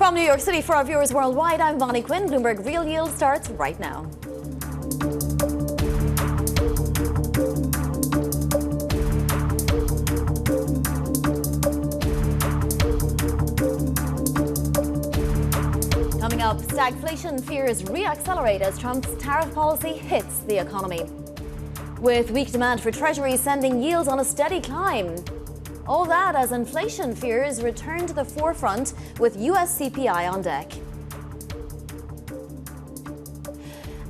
From New York City for our viewers worldwide, I'm Bonnie Quinn. Bloomberg Real Yield starts right now. Coming up, stagflation fears re-accelerate as Trump's tariff policy hits the economy. With weak demand for treasuries sending yields on a steady climb. All that as inflation fears return to the forefront with US CPI on deck.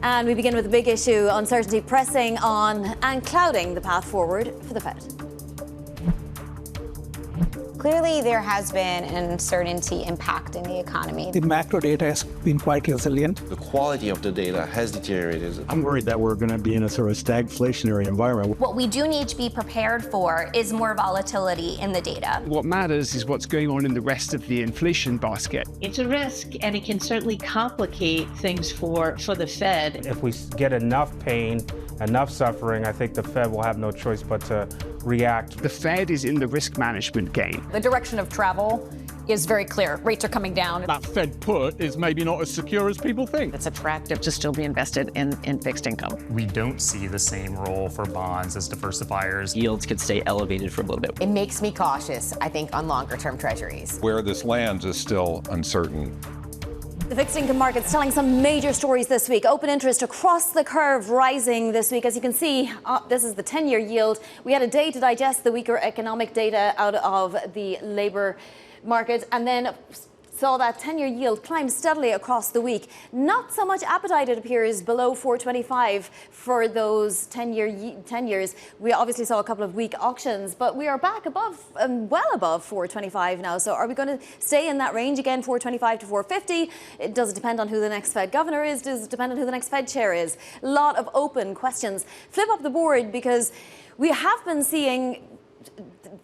And we begin with a big issue, uncertainty pressing on and clouding the path forward for the Fed. Clearly, there has been an uncertainty impacting the economy. The macro data has been quite resilient. The quality of the data has deteriorated. I'm worried that we're going to be in a sort of stagflationary environment. What we do need to be prepared for is more volatility in the data. What matters is what's going on in the rest of the inflation basket. It's a risk, and it can certainly complicate things for the Fed. If we get enough pain, enough suffering, I think the Fed will have no choice but to react. The Fed is in the risk management game. The direction of travel is very clear. Rates are coming down. That Fed put is maybe not as secure as people think. It's attractive to still be invested in fixed income. We don't see the same role for bonds as diversifiers. Yields could stay elevated for a little bit. It makes me cautious, I think, on longer-term treasuries. Where this lands is still uncertain. The fixed income market's telling some major stories this week. Open interest across the curve rising this week. As you can see, this is the 10-year yield. We had a day to digest the weaker economic data out of the labour market and then saw that 10-year yield climb steadily across the week. Not so much appetite, it appears, below 425 for those 10 years. We obviously saw a couple of weak auctions, but we are back above, well above 425 now. So are we going to stay in that range again, 425 to 450? Does it depend on who the next Fed governor is? Does it depend on who the next Fed chair is? A lot of open questions. Flip up the board because we have been seeing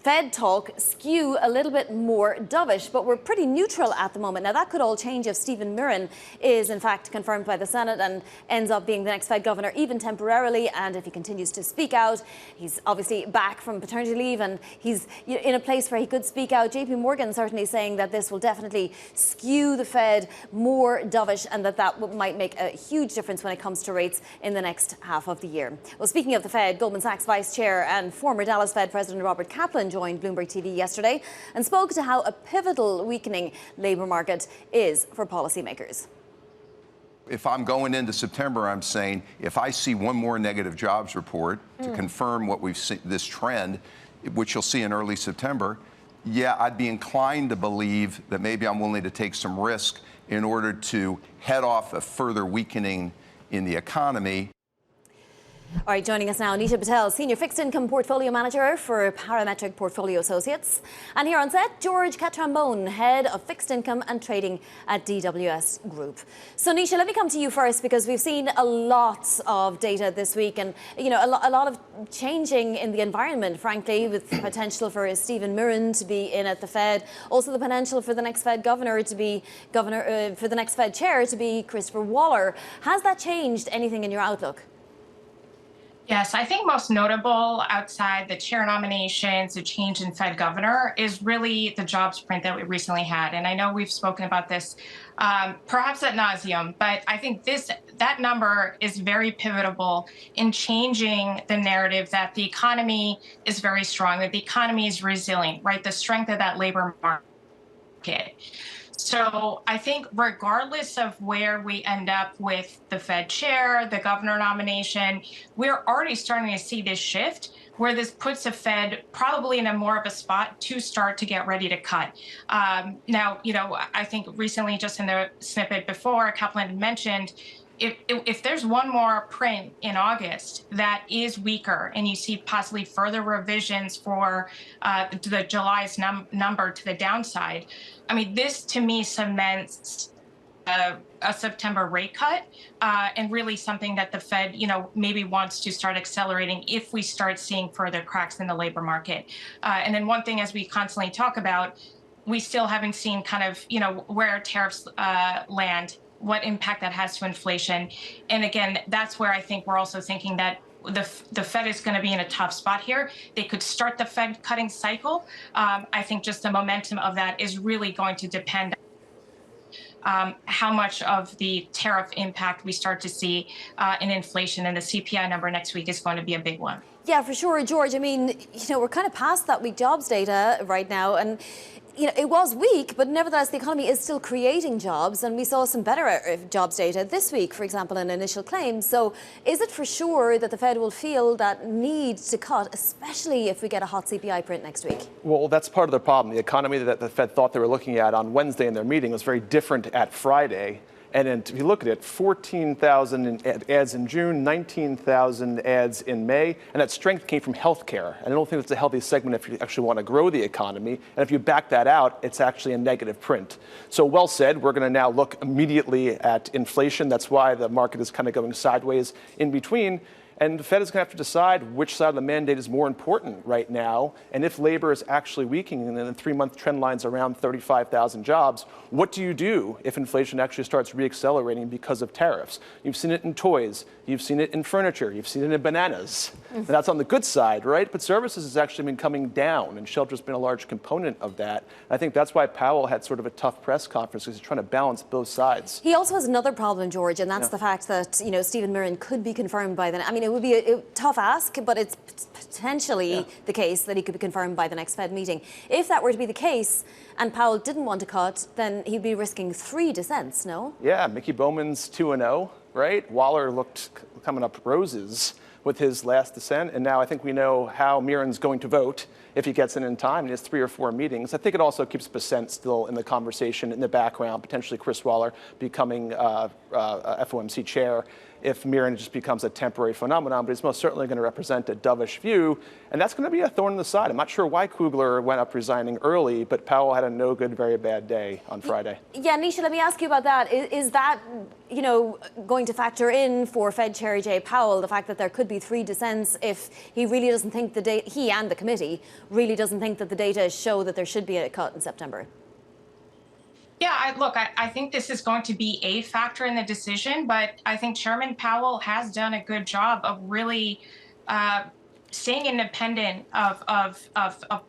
Fed talk skew a little bit more dovish, but we're pretty neutral at the moment. Now, that could all change if Stephen Mirren is, in fact, confirmed by the Senate and ends up being the next Fed governor, even temporarily. And if he continues to speak out, he's obviously back from paternity leave and he's in a place where he could speak out. JP Morgan certainly saying that this will definitely skew the Fed more dovish and that might make a huge difference when it comes to rates in the next half of the year. Well, speaking of the Fed, Goldman Sachs Vice Chair and former Dallas Fed President Robert Kaplan joined Bloomberg TV yesterday and spoke to how a pivotal weakening labour market is for policymakers. If I'm going into September, I'm saying if I see one more negative jobs report to confirm what we've seen, this trend, which you'll see in early September, yeah, I'd be inclined to believe that maybe I'm willing to take some risk in order to head off a further weakening in the economy. All right, joining us now, Nisha Patel, Senior Fixed Income Portfolio Manager for Parametric Portfolio Associates. And here on set, George Catrambone, Head of Fixed Income and Trading at DWS Group. So, Nisha, let me come to you first because we've seen a lot of data this week and, a lot of changing in the environment, frankly, with the potential for Stephen Mirren to be in at the Fed. Also the potential for the next Fed governor to be for the next Fed chair to be Christopher Waller. Has that changed anything in your outlook? Yes, I think most notable outside the chair nominations, the change in Fed governor, is really the jobs print that we recently had. And I know we've spoken about this perhaps ad nauseum, but I think that number is very pivotal in changing the narrative that the economy is very strong, that the economy is resilient, right? The strength of that labor market. So I think regardless of where we end up with the Fed chair, the governor nomination, we're already starting to see this shift where this puts the Fed probably in a more of a spot to start to get ready to cut. Now, I think recently, just in the snippet before, Kaplan had mentioned, if there's one more print in August that is weaker and you see possibly further revisions for the July's number to the downside, I mean, this to me cements a September rate cut and really something that the Fed, maybe wants to start accelerating if we start seeing further cracks in the labor market. And then one thing, as we constantly talk about, we still haven't seen kind of, where tariffs land, what impact that has to inflation. And again, that's where I think we're also thinking that the Fed is going to be in a tough spot here. They could start the Fed cutting cycle. I think just the momentum of that is really going to depend how much of the tariff impact we start to see in inflation, and the CPI number next week is going to be a big one. Yeah, for sure, George. I mean, we're kind of past that weak jobs data right now, and it was weak, but nevertheless, the economy is still creating jobs, and we saw some better jobs data this week, for example, in initial claims. So is it for sure that the Fed will feel that need to cut, especially if we get a hot CPI print next week? Well, that's part of the problem. The economy that the Fed thought they were looking at on Wednesday in their meeting was very different at Friday. And then if you look at it, 14,000 ads in June, 19,000 ads in May, and that strength came from healthcare. And I don't think that's a healthy segment if you actually want to grow the economy. And if you back that out, it's actually a negative print. So well said, we're going to now look immediately at inflation. That's why the market is kind of going sideways in between. And the Fed is going to have to decide which side of the mandate is more important right now. And if labor is actually weakening and then the 3-month trend line's around 35,000 jobs, what do you do if inflation actually starts reaccelerating because of tariffs? You've seen it in toys. You've seen it in furniture. You've seen it in bananas. And that's on the good side, right? But services has actually been coming down, and shelter's been a large component of that. I think that's why Powell had sort of a tough press conference, because he's trying to balance both sides. He also has another problem, George, and that's the fact that, Stephen Mirren could be confirmed by the... I mean, it would be a tough ask, but it's potentially the case that he could be confirmed by the next Fed meeting. If that were to be the case, and Powell didn't want to cut, then he'd be risking 3 dissents, no? Yeah, Mickey Bowman's 2-0, right? Waller looked coming up roses with his last dissent, and now I think we know how Mirren's going to vote if he gets in time. He has 3 or 4 meetings. I think it also keeps Bissent still in the conversation in the background, potentially Chris Waller becoming FOMC chair if Mirren just becomes a temporary phenomenon, but he's most certainly going to represent a dovish view, and that's going to be a thorn in the side. I'm not sure why Kugler went up resigning early, but Powell had a no good, very bad day on Friday. Yeah, Nisha, let me ask you about that. Is that, going to factor in for Fed Chair Jay Powell, the fact that there could be 3 dissents if he really doesn't think the data, he and the committee really doesn't think that the data show that there should be a cut in September? Yeah, I think this is going to be a factor in the decision, but I think Chairman Powell has done a good job of really staying independent of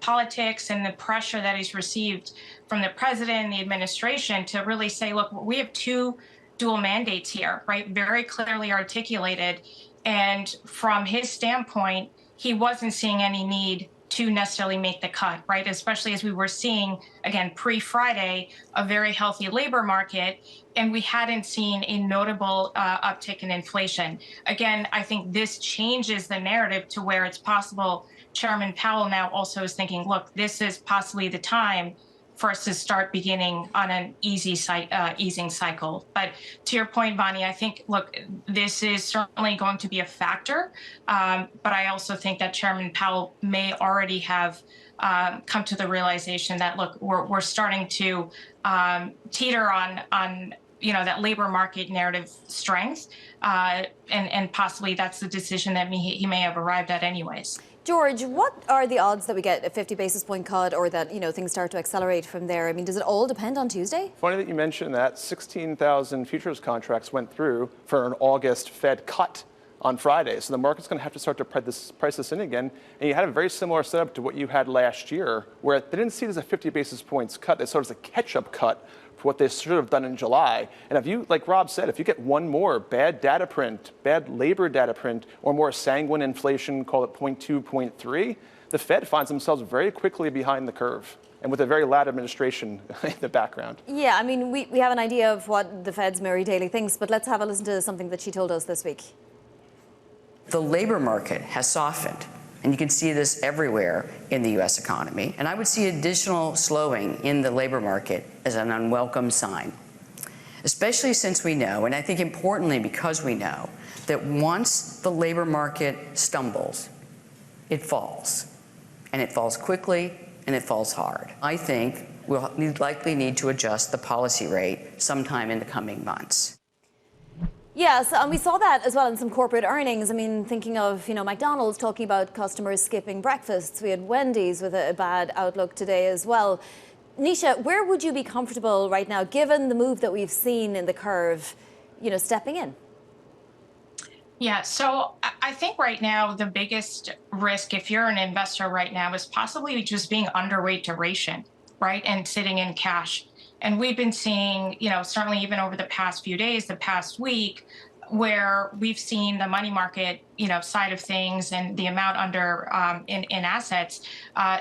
politics and the pressure that he's received from the president and the administration to really say, look, we have 2 dual mandates here, right? Very clearly articulated. And from his standpoint, he wasn't seeing any need to necessarily make the cut, right? Especially as we were seeing, again, pre-Friday, a very healthy labor market, and we hadn't seen a notable uptick in inflation. Again, I think this changes the narrative to where it's possible Chairman Powell now also is thinking, look, this is possibly the time for us to start beginning on an easing cycle. But to your point, Bonnie, I think, look, this is certainly going to be a factor. But I also think that Chairman Powell may already have come to the realization that, look, we're starting to teeter on that labor market narrative strength. And possibly that's the decision that he may have arrived at anyways. George, what are the odds that we get a 50 basis point cut or that, things start to accelerate from there? I mean, does it all depend on Tuesday? Funny that you mentioned that. 16,000 futures contracts went through for an August Fed cut on Friday. So the market's going to have to start to price this in again. And you had a very similar setup to what you had last year, where they didn't see it as a 50 basis points cut. They saw it as a catch-up cut for what they should have done in July. And if you, like Rob said, if you get one more bad data print, bad labor data print, or more sanguine inflation, call it 0.2, 0.3, the Fed finds themselves very quickly behind the curve, and with a very loud administration in the background. Yeah, I mean, we have an idea of what the Fed's Mary Daly thinks, but let's have a listen to something that she told us this week. The labor market has softened, and you can see this everywhere in the U.S. economy. And I would see additional slowing in the labor market as an unwelcome sign, especially since we know, and I think importantly because we know, that once the labor market stumbles, it falls. And it falls quickly, and it falls hard. I think we'll likely need to adjust the policy rate sometime in the coming months. Yes, and we saw that as well in some corporate earnings. I mean, thinking of, McDonald's talking about customers skipping breakfasts. We had Wendy's with a bad outlook today as well. Nisha, where would you be comfortable right now, given the move that we've seen in the curve, stepping in? Yeah, so I think right now the biggest risk, if you're an investor right now, is possibly just being underweight duration, right, and sitting in cash. And we've been seeing, certainly even over the past few days, the past week, where we've seen the money market, side of things and the amount under in assets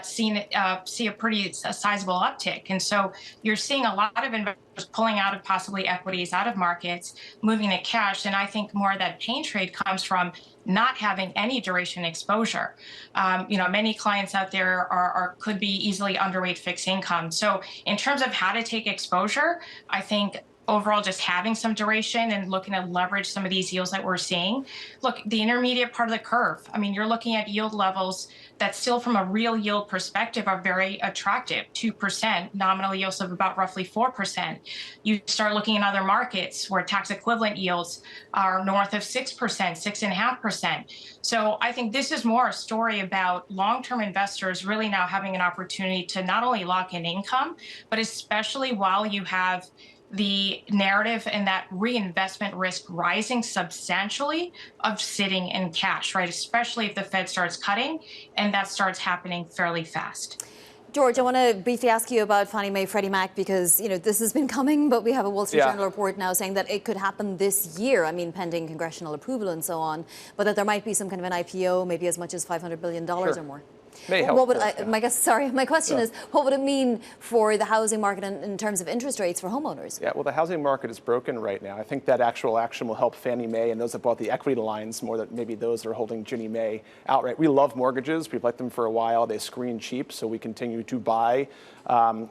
see a pretty sizable uptick. And so you're seeing a lot of investors pulling out of possibly equities, out of markets, moving to cash. And I think more of that pain trade comes from not having any duration exposure. Many clients out there could be easily underweight fixed income. So in terms of how to take exposure, I think overall, just having some duration and looking to leverage some of these yields that we're seeing. Look, the intermediate part of the curve, you're looking at yield levels that still from a real yield perspective are very attractive, 2%, nominal yields of about roughly 4%. You start looking in other markets where tax equivalent yields are north of 6%, 6.5%. So I think this is more a story about long-term investors really now having an opportunity to not only lock in income, but especially while you have the narrative and that reinvestment risk rising substantially of sitting in cash, right? Especially if the Fed starts cutting, and that starts happening fairly fast. George, I want to briefly ask you about Fannie Mae, Freddie Mac, because this has been coming, but we have a Wall Street Journal report now saying that it could happen this year. pending congressional approval and so on, but that there might be some kind of an IPO, maybe as much as $500 billion or more. My question is, what would it mean for the housing market in terms of interest rates for homeowners? Yeah, well, the housing market is broken right now. I think that actual action will help Fannie Mae and those that bought the equity lines more than maybe those that are holding Ginnie Mae outright. We love mortgages. We've liked them for a while. They screen cheap, so we continue to buy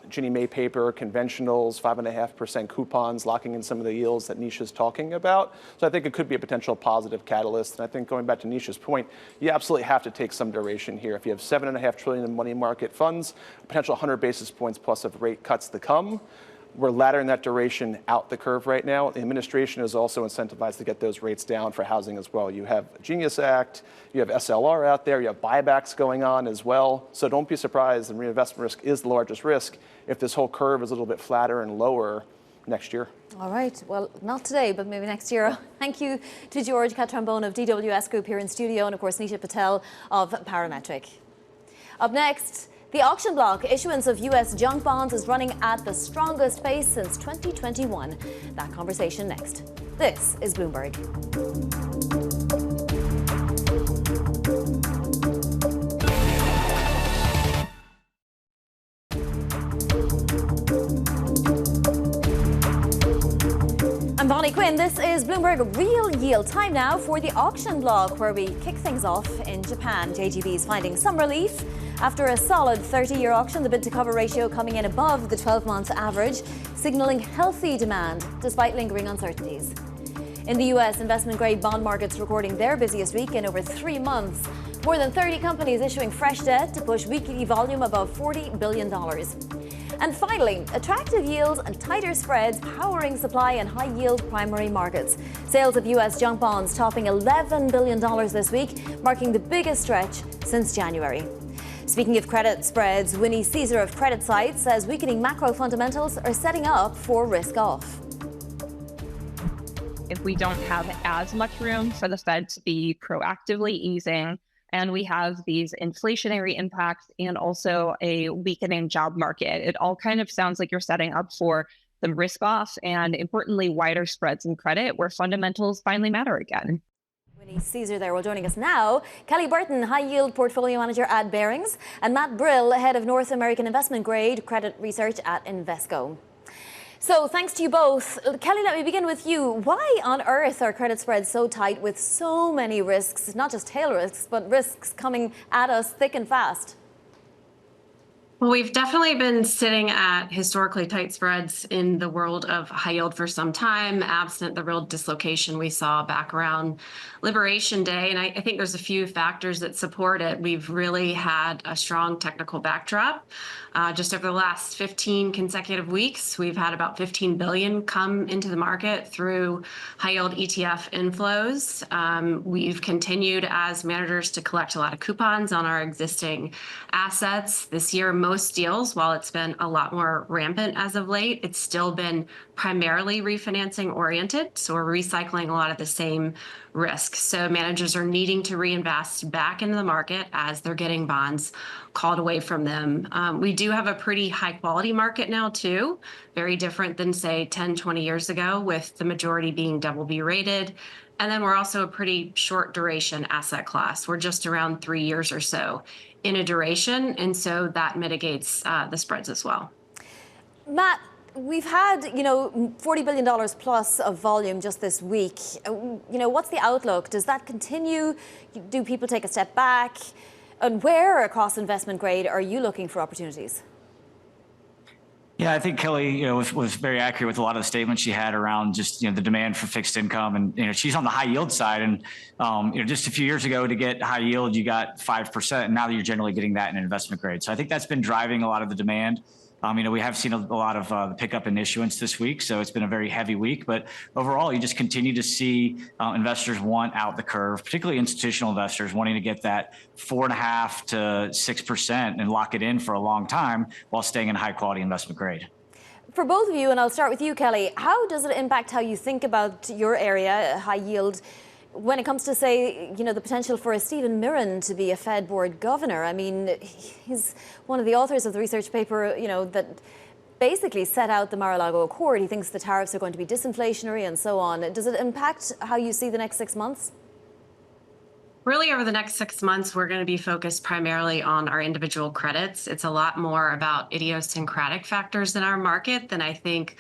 Ginnie Mae paper, conventionals, 5.5% coupons, locking in some of the yields that Nisha's talking about. So I think it could be a potential positive catalyst. And I think going back to Nisha's point, you absolutely have to take some duration here. If you have $7.5 trillion in money market funds, potential 100 basis points plus of rate cuts to come, we're laddering that duration out the curve right now. The administration is also incentivized to get those rates down for housing as well. You have Genius Act, you have SLR out there, you have buybacks going on as well. So don't be surprised, and reinvestment risk is the largest risk if this whole curve is a little bit flatter and lower next year. All right. Well, not today, but maybe next year. Thank you to George Catrambone of DWS Group here in studio, and of course Nisha Patel of Parametric. Up next, the auction block issuance of U.S. junk bonds is running at the strongest pace since 2021. That conversation next. This is Bloomberg. I'm Bonnie Quinn. This is Bloomberg Real Yield. Time now for the auction block, where we kick things off in Japan. JGB is finding some relief after a solid 30-year auction. The bid-to-cover ratio coming in above the 12-month average, signaling healthy demand despite lingering uncertainties. In the U.S., investment-grade bond markets recording their busiest week in over 3 months. More than 30 companies issuing fresh debt to push weekly volume above $40 billion. And finally, attractive yields and tighter spreads powering supply in high-yield primary markets. Sales of U.S. junk bonds topping $11 billion this week, marking the biggest stretch since January. Speaking of credit spreads, Winnie Caesar of Credit Sites says weakening macro fundamentals are setting up for risk off. If we don't have as much room for the Fed to be proactively easing, and we have these inflationary impacts and also a weakening job market, it all kind of sounds like you're setting up for some risk off and, importantly, wider spreads in credit where fundamentals finally matter again. Winnie Caesar there. Well, joining us now, Kelly Burton, high yield portfolio manager at Barings, and Matt Brill, head of North American investment grade credit research at Invesco. So thanks to you both. Kelly, let me begin with you. Why on earth are credit spreads so tight with so many risks, not just tail risks, but risks coming at us thick and fast? Well, we've definitely been sitting at historically tight spreads in the world of high yield for some time, absent the real dislocation we saw back around Liberation Day. And I think there's a few factors that support it. We've really had a strong technical backdrop. Just over the last 15 consecutive weeks, we've had about 15 billion come into the market through high yield ETF inflows. We've continued as managers to collect a lot of coupons on our existing assets. This year, most most deals, while it's been a lot more rampant as of late, it's still been primarily refinancing oriented. So we're recycling a lot of the same risks. So managers are needing to reinvest back into the market as they're getting bonds called away from them. We do have a pretty high quality market now too, very different than say 10, 20 years ago, with the majority being BB rated. And then we're also a pretty short duration asset class. We're just around 3 years or so in a duration. And so that mitigates the spreads as well. Matt, we've had, $40 billion plus of volume just this week. What's the outlook? Does that continue? Do people take a step back? And where across investment grade are you looking for opportunities? Yeah, I think Kelly, was very accurate with a lot of the statements she had around just, the demand for fixed income. And, she's on the high yield side. And, just a few years ago to get high yield, you got 5%. And now you're generally getting that in investment grade. So I think that's been driving a lot of the demand. We have seen a lot of pickup in issuance this week, so it's been a very heavy week. But overall, you just continue to see investors want out the curve, particularly institutional investors wanting to get that 4.5% to 6% and lock it in for a long time while staying in high quality investment grade. For both of you, and I'll start with you, Kelly, how does it impact how you think about your area, high yield, when it comes to, say, the potential for a Stephen Mirren to be a Fed board governor? I mean, he's one of the authors of the research paper, that basically set out the Mar-a-Lago Accord. He thinks the tariffs are going to be disinflationary and so on. Does it impact how you see the next 6 months? Really, over the next 6 months, we're going to be focused primarily on our individual credits. It's a lot more about idiosyncratic factors in our market than I think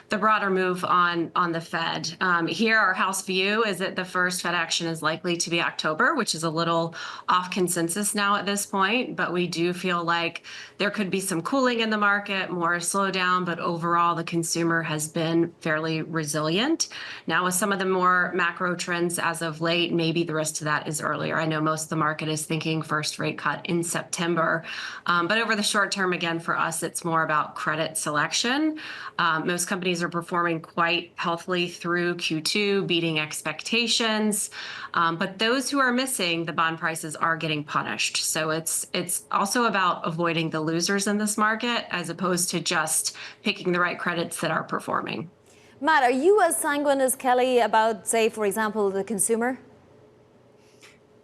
the broader move on the Fed. Here, our house view is that the first Fed action is likely to be October, which is a little off consensus now at this point. But we do feel like there could be some cooling in the market, more slowdown. But overall, the consumer has been fairly resilient. Now, with some of the more macro trends as of late, maybe the rest of that is earlier. I know most of the market is thinking first rate cut in September. But over the short term, again, for us, it's more about credit selection. Most companies are performing quite healthily through Q2, beating expectations. But those who are missing, the bond prices are getting punished. So it's also about avoiding the losers in this market as opposed to just picking the right credits that are performing. Matt, are you as sanguine as Kelly about, say, for example, the consumer?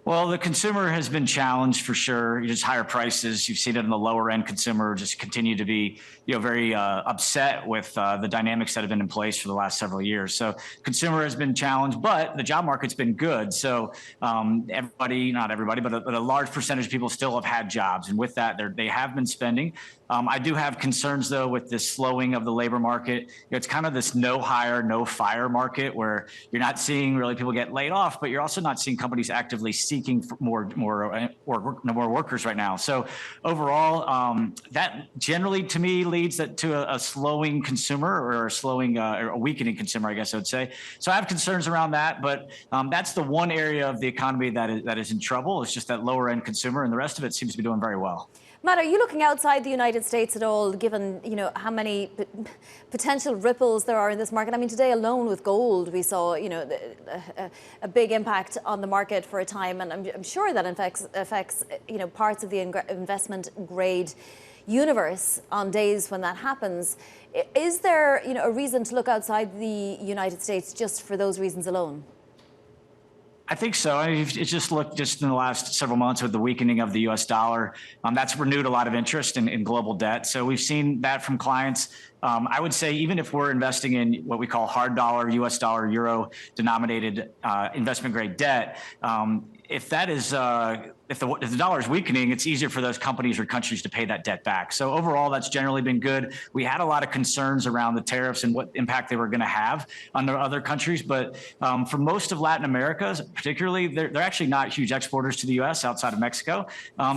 Well, the consumer has been challenged for sure. Just higher prices. You've seen it in the lower end consumer just continue to be, very upset with the dynamics that have been in place for the last several years. So consumer has been challenged, but the job market's been good. So not everybody, but a large percentage of people still have had jobs. And with that, they have been spending. I do have concerns, though, with this slowing of the labor market. It's kind of this no hire, no fire market where you're not seeing really people get laid off, but you're also not seeing companies actively seeking for more workers right now. So overall, that generally to me leads to a slowing consumer or a weakening consumer, I guess I would say. So I have concerns around that, but that's the one area of the economy that is in trouble. It's just that lower end consumer, and the rest of it seems to be doing very well. Matt, are you looking outside the United States at all, given how many potential ripples there are in this market? I mean, today alone with gold, we saw a big impact on the market for a time, and I'm sure that affects parts of the investment grade universe on days when that happens. Is there a reason to look outside the United States just for those reasons alone? I think so. It's just looked in the last several months with the weakening of the U.S. dollar. That's renewed a lot of interest in global debt. So we've seen that from clients. I would say even if we're investing in what we call hard dollar, U.S. dollar, euro denominated investment grade debt, if the dollar is weakening, it's easier for those companies or countries to pay that debt back. So overall, that's generally been good. We had a lot of concerns around the tariffs and what impact they were going to have on the other countries. But for most of Latin America, particularly, they're actually not huge exporters to the U.S. outside of Mexico.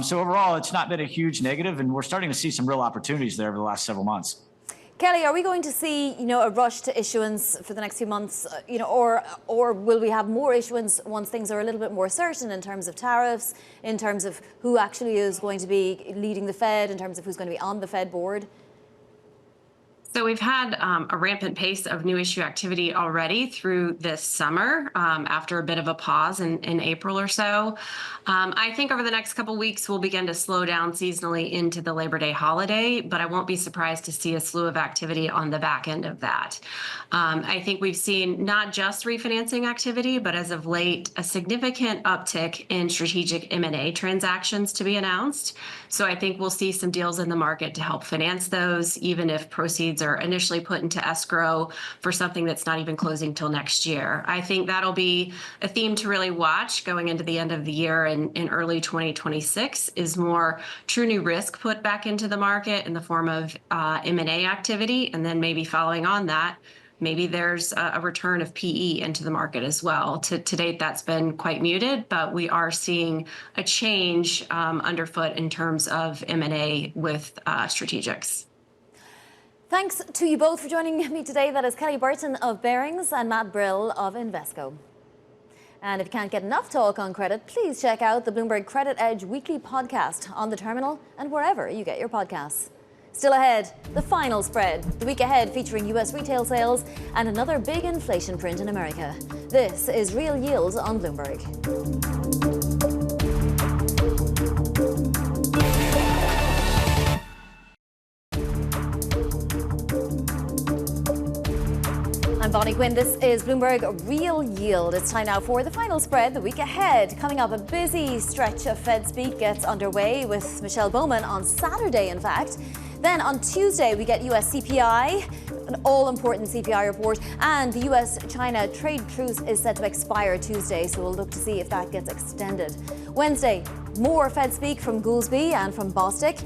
So overall, it's not been a huge negative, and we're starting to see some real opportunities there over the last several months. Kelly, are we going to see, a rush to issuance for the next few months, or will we have more issuance once things are a little bit more certain in terms of tariffs, in terms of who actually is going to be leading the Fed, in terms of who's going to be on the Fed board? So we've had a rampant pace of new issue activity already through this summer after a bit of a pause in April or so. I think over the next couple weeks, we'll begin to slow down seasonally into the Labor Day holiday, but I won't be surprised to see a slew of activity on the back end of that. I think we've seen not just refinancing activity, but as of late, a significant uptick in strategic M&A transactions to be announced. So I think we'll see some deals in the market to help finance those, even if proceeds are initially put into escrow for something that's not even closing till next year. I think that'll be a theme to really watch going into the end of the year and in early 2026 is more true new risk put back into the market in the form of M&A activity. And then maybe following on that, maybe there's a return of PE into the market as well. To date, that's been quite muted, but we are seeing a change underfoot in terms of M&A with strategics. Thanks to you both for joining me today. That is Kelly Burton of Barings and Matt Brill of Invesco. And if you can't get enough talk on credit, please check out the Bloomberg Credit Edge weekly podcast on the terminal and wherever you get your podcasts. Still ahead, the final spread, the week ahead featuring US retail sales and another big inflation print in America. This is Real Yield on Bloomberg. I'm Bonnie Quinn. This is Bloomberg Real Yield. It's time now for the final spread, the week ahead. Coming up, a busy stretch of Fed speak gets underway with Michelle Bowman on Saturday, in fact. Then on Tuesday, we get US CPI, an all-important CPI report, and the US-China trade truce is set to expire Tuesday, so we'll look to see if that gets extended. Wednesday, more Fed speak from Goolsbee and from Bostic.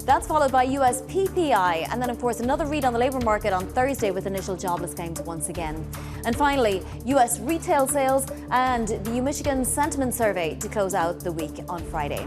That's followed by US PPI, and then of course another read on the labour market on Thursday with initial jobless claims once again. And finally, US retail sales and the U-Michigan sentiment survey to close out the week on Friday.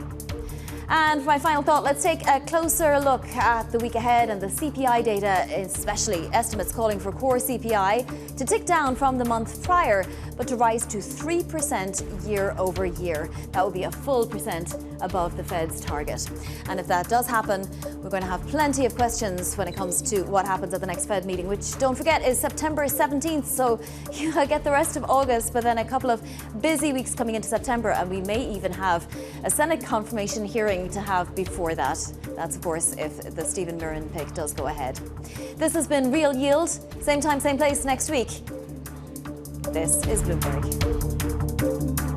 And for my final thought, let's take a closer look at the week ahead and the CPI data, especially estimates calling for core CPI to tick down from the month prior, but to rise to 3% year over year. That would be a full percent above the Fed's target. And if that does happen, we're going to have plenty of questions when it comes to what happens at the next Fed meeting, which, don't forget, is September 17th. So you'll get the rest of August, but then a couple of busy weeks coming into September, and we may even have a Senate confirmation hearing to have before that. That's, of course, if the Stephen Mirren pick does go ahead. This has been Real Yield. Same time, same place next week. This is Bloomberg.